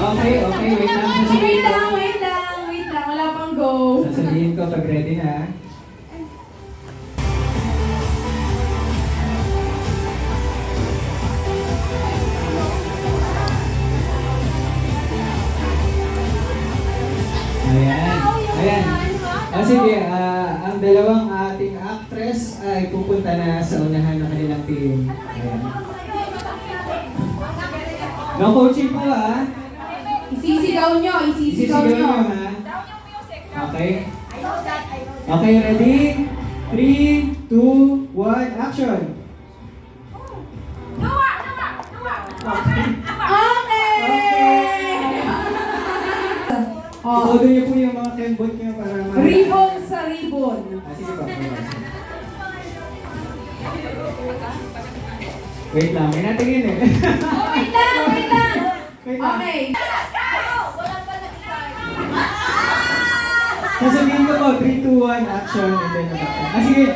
Okay, okay. Wait lang. Wait lang. Wala pang go. Sasabihin ko pag ready na. Ayan. Sige, ang dalawang ating actress ay pupunta na sa unahan ng kanilang team. Ayan. No coaching po Isisigaw nyo. ha. Okay. Okay, ready? 3, 2, 1, action! Okay! Itodo niyo po yung mga kembot niyo para Ribbon sa ribbon. Sige pa. Wait lang, may natingin eh. Wait lang. Wait lang. Okay. Sasabihin ko po, 3, 2, 1, action, and then sige,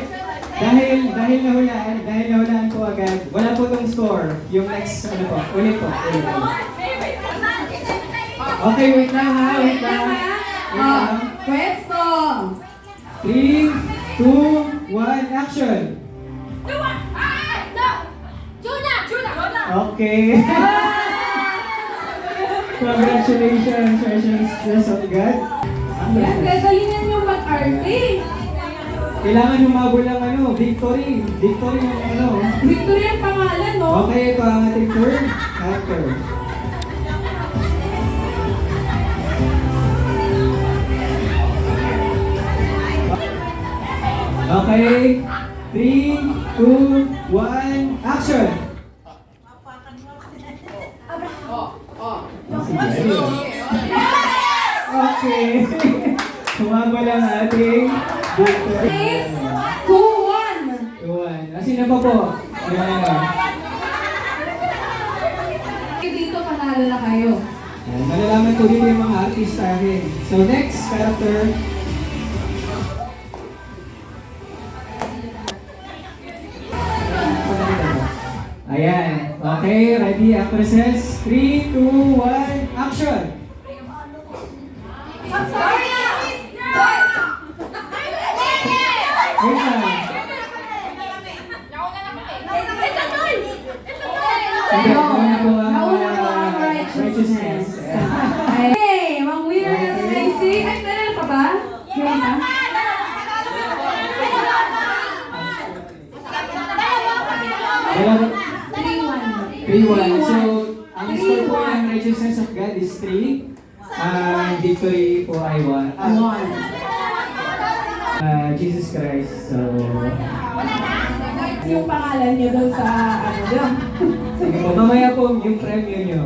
dahil nahulaan po agad, wala po tong score. Yung next, ulit po. Okay, wait lang ha, wait lang. Pwesto. 3, 2, 1, action! Okay. Congratulations, Precious of God. Yan, gagalingan yung mag-arte. Kailangan humabol ng victory. Victory ng Victory ang pangalan, no? Okay, ito ang ating third actor. Okay, 3, 2, 1, action! Okay. Humabol ang ating victory. 2-1. Sino pa po? Dito, panalo na kayo. Malalaman ko dito yung mga artist akin. So next character. Ayan. Okay, ready, actresses? 3, 2, 1, action! Wait lang. Nauna po ang righteousness. Hey, mga winner natin ay si... Ay, meron pa ba? Meron pa? Dalawa. 3-1. 3-1. So, ang score po ng righteousness of God is 3. Ang victory po ay 1. Jesus Christ. So, Yung pangalan niyo doon sa ano doon. sige po, mamaya po yung premyo nyo.